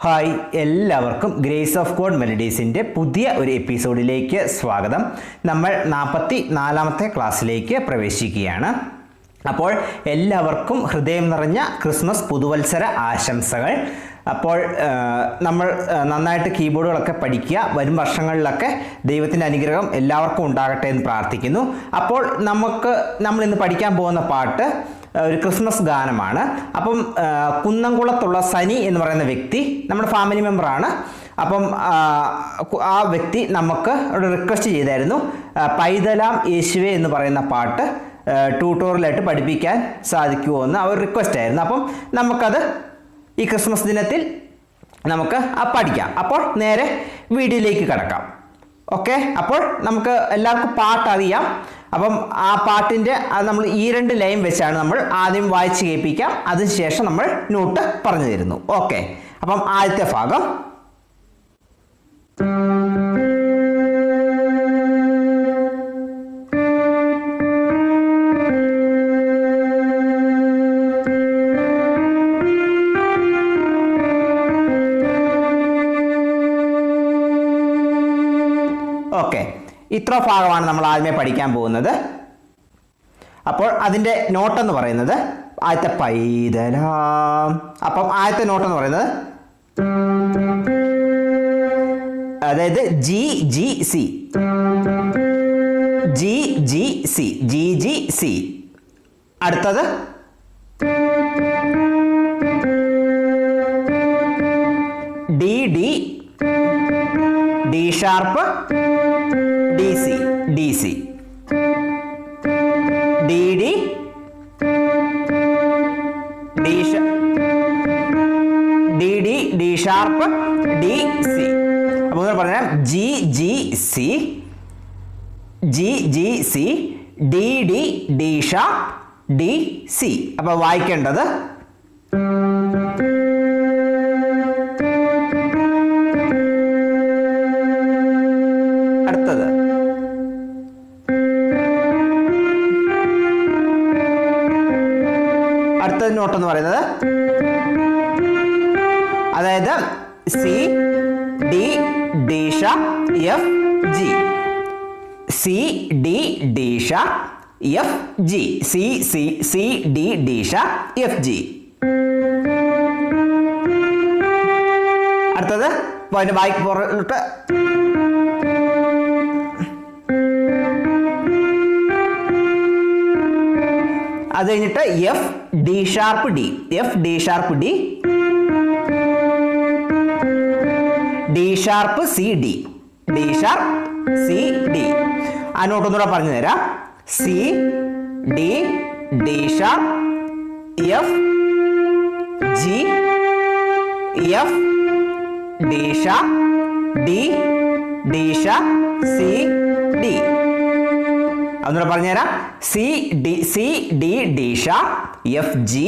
Hi, എല്ലാവർക്കും grace of God മെലഡീസിൻ്റെ പുതിയ ഒരു എപ്പിസോഡിലേക്ക് സ്വാഗതം. നമ്മൾ 44ാമത്തെ ക്ലാസ്സിലേക്ക് പ്രവേശിക്കുകയാണ്. അപ്പോൾ എല്ലാവർക്കും ഹൃദയം നിറഞ്ഞ ക്രിസ്മസ് പുതുവത്സര ആശംസകൾ. അപ്പോൾ നമ്മൾ നന്നായിട്ട് കീബോർഡുകളൊക്കെ പഠിക്കുക. വരും വർഷങ്ങളിലൊക്കെ ദൈവത്തിൻ്റെ അനുഗ്രഹം എല്ലാവർക്കും ഉണ്ടാകട്ടെ എന്ന് പ്രാർത്ഥിക്കുന്നു. അപ്പോൾ നമ്മൾ ഇന്ന് പഠിക്കാൻ പോകുന്ന പാട്ട് ഒരു ക്രിസ്മസ് ഗാനമാണ്. അപ്പം കുന്നംകുളത്തുള്ള സനി എന്ന് പറയുന്ന വ്യക്തി നമ്മുടെ ഫാമിലി മെമ്പറാണ്. അപ്പം ആ വ്യക്തി നമുക്ക് ഒരു റിക്വസ്റ്റ് ചെയ്തായിരുന്നു, പൈതലാം യേശുവേ എന്ന് പറയുന്ന പാട്ട് ട്യൂട്ടോറിയലായിട്ട് പഠിപ്പിക്കാൻ സാധിക്കുമോ എന്ന് അവർ റിക്വസ്റ്റ് ആയിരുന്നു. അപ്പം നമുക്കത് ഈ ക്രിസ്മസ് ദിനത്തിൽ നമുക്ക് പഠിക്കാം. അപ്പോൾ നേരെ വീഡിയോയിലേക്ക് കടക്കാം. ഓക്കെ, അപ്പോൾ നമുക്ക് എല്ലാവർക്കും പാട്ട് അറിയാം. അപ്പം ആ പാട്ടിൻ്റെ നമ്മൾ ഈ 2 ലൈൻ വെച്ചാണ് നമ്മൾ ആദ്യം വായിച്ച് കേൾപ്പിക്കാം. അതിനുശേഷം നമ്മൾ നോട്ട് പറഞ്ഞു തരുന്നു. ഓക്കെ, അപ്പം ആദ്യത്തെ ഭാഗം. ഓക്കെ, ഇത്ര ഭാഗമാണ് നമ്മൾ ആദ്യമേ പഠിക്കാൻ പോകുന്നത്. അപ്പോൾ അതിൻ്റെ നോട്ടെന്ന് പറയുന്നത് ആദ്യത്തെ പൈതലാം. അപ്പം ആദ്യത്തെ നോട്ടെന്ന് പറയുന്നത് അതായത് G G C, G G C, G G C. അടുത്തത് D D, D sharp, D C, D C, D D, D D, D sharp, D C. അപ്പോൾ പറഞ്ഞാൽ G G C, G G C, D D, D sharp, D C. അപ്പോൾ വായിക്കേണ്ടത് note എന്ന് പറയുന്നത് അതായത് C D, D ഷ, F G, C D, D ഷ, F G, C C, C D, D ഷ, എഫ് ജി. അടുത്തത് വായിക്ക് പുറത്തോട്ട് അത് കഴിഞ്ഞിട്ട് F D sharp D, F D sharp D, D sharp C D, D sharp C D. ആ note ഒന്നുകൂടെ പറഞ്ഞു തരാം. C D, D sharp, F G, F D sharp, D, D sharp, C D. അതൊന്നുകൂടെ പറഞ്ഞുതരാം. C D, C D, D sharp, F G,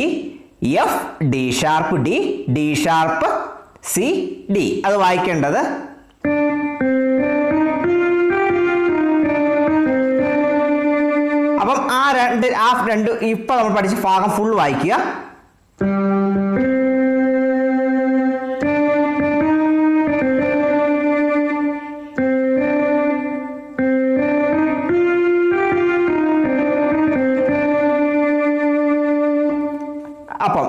F D sharp D, D sharp C D. അത് വായിക്കേണ്ടത് അപ്പം ആ രണ്ട് ഇപ്പൊ നമ്മൾ പഠിച്ച ഭാഗം ഫുൾ വായിക്കുക. അപ്പം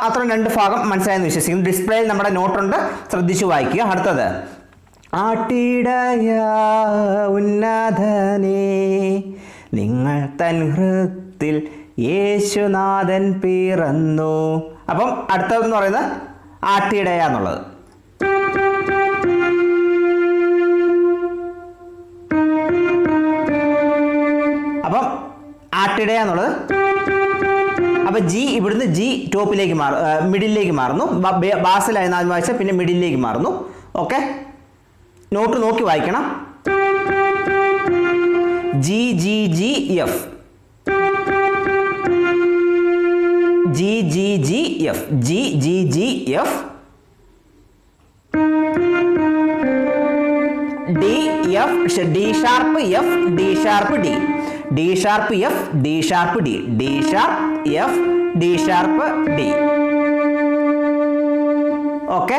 അത്ര 2 ഭാഗം മനസ്സിലായെന്ന് വിശ്വസിക്കുന്നു. ഡിസ്പ്ലേയിൽ നമ്മുടെ നോട്ടുണ്ട്, ശ്രദ്ധിച്ചു വായിക്കുക. അടുത്തത് ആട്ടിടയ ഉന്നതനേ, നിങ്ങൾ തൻ ഹൃത്തിൽ യേശുനാഥൻ പിറന്നു. അപ്പം അടുത്തതെന്ന് പറയുന്നത് ആട്ടിടയ എന്നുള്ളത്. അപ്പം ആട്ടിടയ എന്നുള്ളത്. അപ്പൊ ജി ഇവിടുന്ന് ജി ടോപ്പിലേക്ക് മിഡിലേക്ക് മാറുന്നു. ബാസിലായിരുന്നു ആദ്യം വായിച്ച, പിന്നെ മിഡിലേക്ക് മാറുന്നു. ഓക്കെ, നോട്ട് നോക്കി വായിക്കണം. G G G F, G G G F, G G G F, D F, D sharp F, D sharp D, D sharp F, D sharp D, D sharp F, D sharp D. Okay,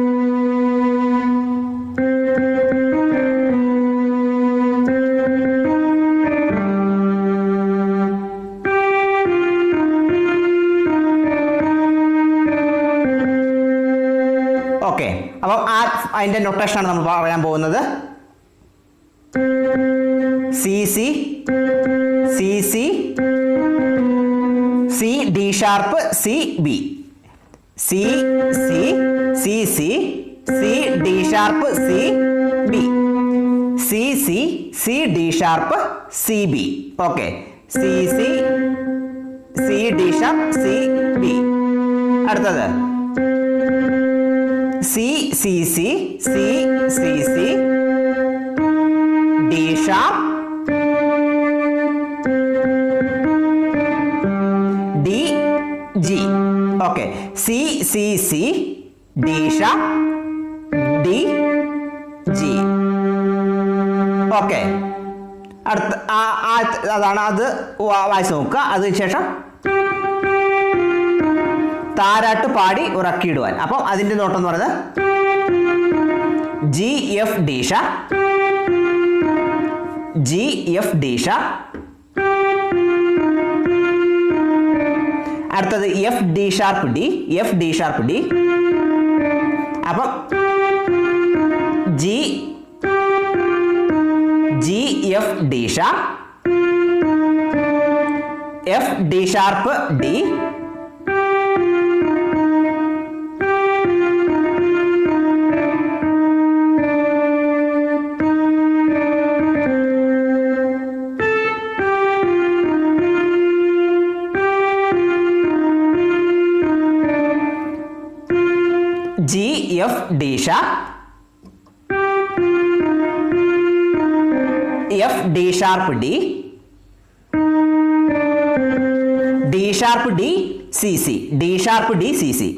okay, അപ്പം അതിൻ്റെ നൊട്ടേഷനാണ് നമ്മൾ പറയാൻ പോകുന്നത്. C C C C C D sharp C B, C C C C C D sharp C B, C C C D sharp C B. Okay, C C C D sharp C B. അടുത്തത് C C C C C C D sharp D G. Okay, C C C D sharp D G. Okay, അടുത്ത അതാണ്, അത് വായിച്ചു നോക്കുക. അതിനുശേഷം താരാട്ട് പാടി ഉറക്കിയിടുവാൻ. അപ്പം അതിൻ്റെ നോട്ടം എന്ന് പറയുന്നത് ജി എഫ് ഡി ഷ, ജി എഫ് ഡി ഷ. അടുത്തത് F D sharp D, F D sharp D. അപ്പം ജി ജി എഫ് ഡി ഷ, F D sharp D, G F D ഷ, F D sharp D, D sharp D C C, D sharp D C C,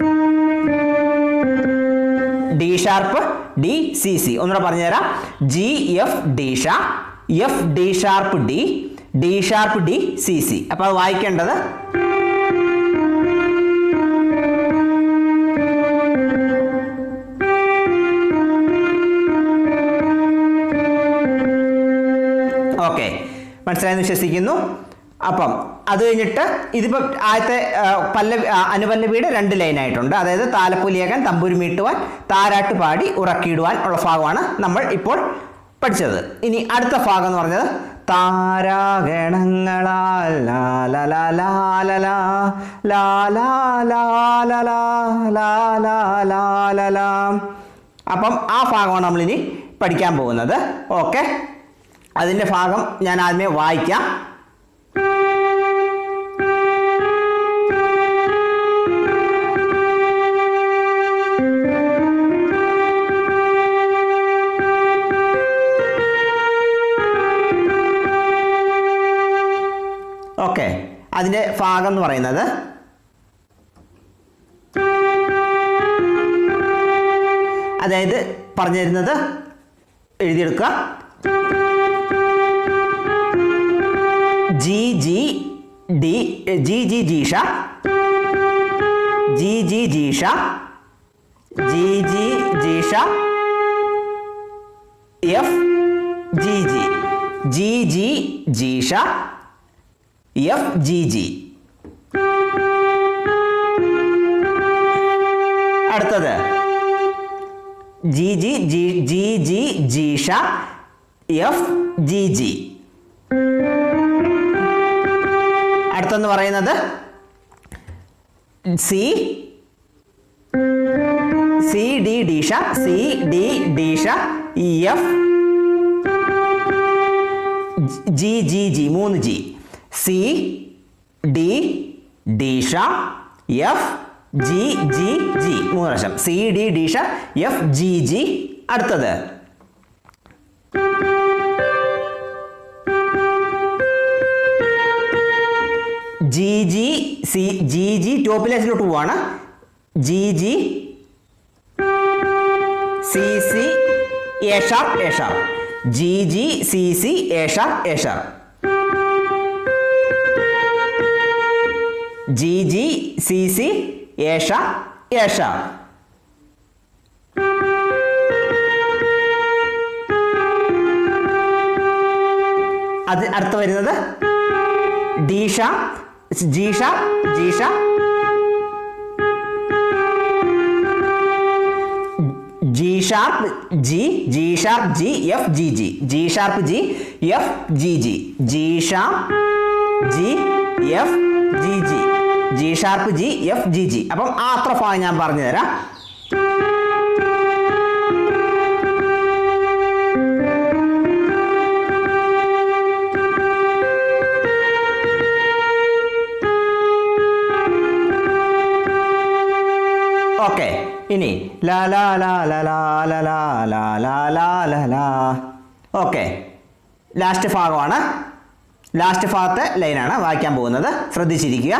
D sharp D C C. ഒന്നുകൂടെ പറഞ്ഞുതരാം. G F D ഷ, F D sharp D, D sharp D C C. അപ്പോൾ അത് വായിക്കേണ്ടത് okay, മനസ്സിലായെന്ന് വിശ്വസിക്കുന്നു. അപ്പം അത് കഴിഞ്ഞിട്ട് ഇതിപ്പോൾ ആദ്യത്തെ അനുപല്ലവിയുടെ 2 ലൈനായിട്ടുണ്ട്. അതായത് താലപ്പൊലിയാക്കാൻ, തമ്പുരു മീട്ടുവാൻ, താരാട്ട് പാടി ഉറക്കിയിടുവാൻ ഉള്ള ഭാഗമാണ് നമ്മൾ ഇപ്പോൾ പഠിച്ചത്. ഇനി അടുത്ത ഭാഗം എന്ന് പറഞ്ഞത് താരാഗണങ്ങളാൽ അപ്പം ആ ഭാഗമാണ് നമ്മളിനി പഠിക്കാൻ പോകുന്നത്. ഓക്കെ, അതിൻ്റെ ഭാഗം ഞാൻ ആദ്യമേ വായിക്കാം. ഓക്കെ, അതിൻ്റെ ഭാഗം എന്ന് പറയുന്നത് അതായത് പറഞ്ഞു തരുന്നത് എഴുതിയെടുക്കുക. G G D, G G ജീഷ, ജി ജി ജീഷ, ജി ജി ജീഷ, F G G, G G ജീഷ, എഫ് ജി ജി. അടുത്തത് G G G G G ജീഷ, എഫ് ജി ജി. അടുത്തെന്ന് പറയുന്നത് സി സി ഡി ഡീഷ, സി ഡി ഡീഷ, F G G G, 3 G. C D ഡീഷ, എഫ് ജി ജി ജി, 3 പ്രാവശ്യം. C D ഡീഷ, എഫ് ജി ജി. അടുത്തത് G G C, G G ടോപ്പിലേസിലോട്ട് പോവാണ്. G G C C A sharp A sharp, G G C C A sharp A sharp, G G C C A sharp A sharp. അത് അടുത്ത് വരുന്നത് ഡീഷ, Jeesha, Jeesha, G sharp G, G sharp G, F G G, G sharp G, F G G, G sharp G, F G G, G sharp G, F G G. അപ്പം ആ അത്ര ഭാഗം ഞാൻ പറഞ്ഞു തരാം. ഓക്കെ, ഇനി ലാ ലാ ലാ ലാ ലാ ലാ ലാ ലാ ലാ ലാ ലാ ലാ. ഓക്കെ, ലാസ്റ്റ് ഭാഗമാണ്. ലാസ്റ്റ് ഭാഗത്തെ ലൈനാണ് വായിക്കാൻ പോകുന്നത്. ശ്രദ്ധിച്ചിരിക്കുക.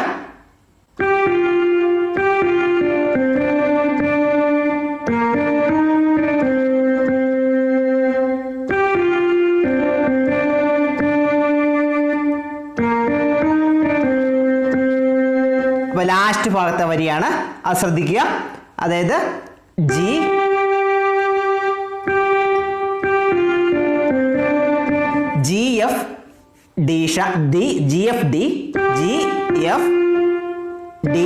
അപ്പോൾ ലാസ്റ്റ് ഭാഗത്തെ വരിയാണ്, അത് ശ്രദ്ധിക്കുക. അതായത് G G F D D G F D G F D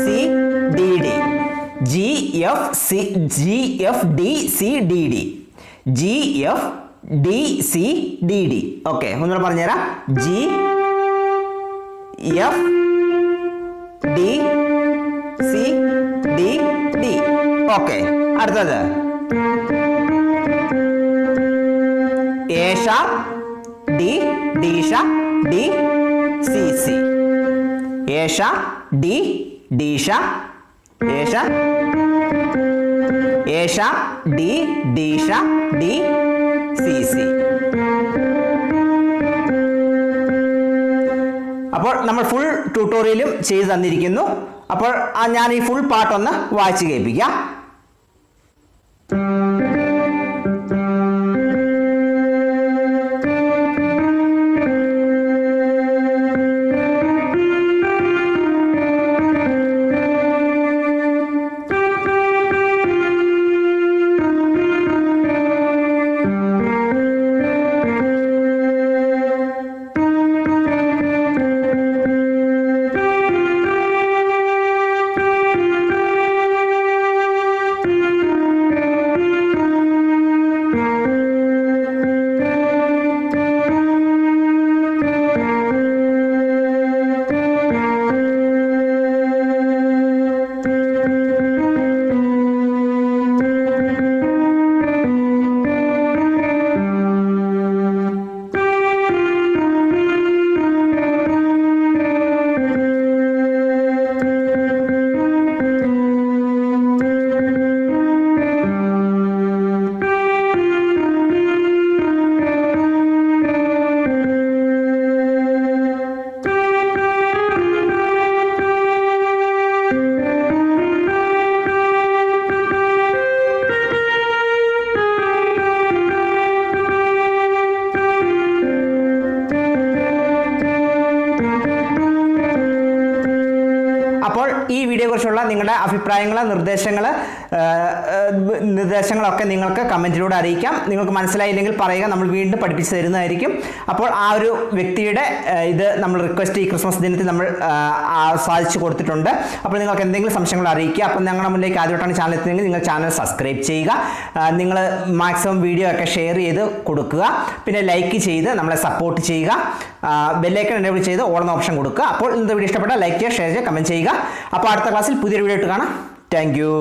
C D D G F C G F D C D D G F D C D D. Okay, ഒന്നുകൂടെ പറഞ്ഞുതരാം. G F D C D D. Okay, അടുത്തത് A sharp D D sharp D C C. A sharp D D sharp A sharp A sharp D D sharp D C C. അപ്പോൾ നമ്മൾ full ട്യൂട്ടോറിയലും ചെയ്തു തന്നിരിക്കുന്നു. അപ്പോൾ ഞാൻ ഈ full പാട്ടൊന്ന് വായിച്ച് കേൾപ്പിക്കാം. ഈ വീഡിയോയെക്കുറിച്ചുള്ള നിങ്ങളുടെ അഭിപ്രായങ്ങൾ, നിർദ്ദേശങ്ങളൊക്കെ നിങ്ങൾക്ക് കമൻറ്റിലൂടെ അറിയിക്കാം. നിങ്ങൾക്ക് മനസ്സിലായില്ലെങ്കിൽ പറയുക, നമ്മൾ വീണ്ടും പഠിപ്പിച്ച് തരുന്നതായിരിക്കും. അപ്പോൾ ആ ഒരു വ്യക്തിയുടെ ഇത് നമ്മൾ റിക്വസ്റ്റ് ഈ ക്രിസ്മസ് ദിനത്തിൽ നമ്മൾ സാധിച്ചു കൊടുത്തിട്ടുണ്ട്. അപ്പോൾ നിങ്ങൾക്ക് എന്തെങ്കിലും സംശയങ്ങൾ അറിയിക്കുക. അപ്പോൾ ഞങ്ങളുടെ മുന്നിലേക്ക് ആദ്യമായിട്ടാണ് ചാനൽ എത്തുന്നതെങ്കിൽ നിങ്ങൾ ചാനൽ സബ്സ്ക്രൈബ് ചെയ്യുക. നിങ്ങൾ മാക്സിമം വീഡിയോ ഒക്കെ ഷെയർ ചെയ്ത് കൊടുക്കുക. പിന്നെ ലൈക്ക് ചെയ്ത് നമ്മളെ സപ്പോർട്ട് ചെയ്യുക. ബെല്ലൈക്കൺ എനേബിൾ ചെയ്ത് ഓൾ എന്ന ഓപ്ഷൻ കൊടുക്കുക. അപ്പോൾ ഇന്നത്തെ വീഡിയോ ഇഷ്ടപ്പെട്ടാൽ ലൈക്ക് ചെയ്യുക, ഷെയർ ചെയ്യുക, കമൻറ്റ് ചെയ്യുക. അപ്പോൾ അടുത്ത ക്ലാസ്സിൽ പുതിയൊരു വീഡിയോ ഇട്ട് കാണാം. Thank you.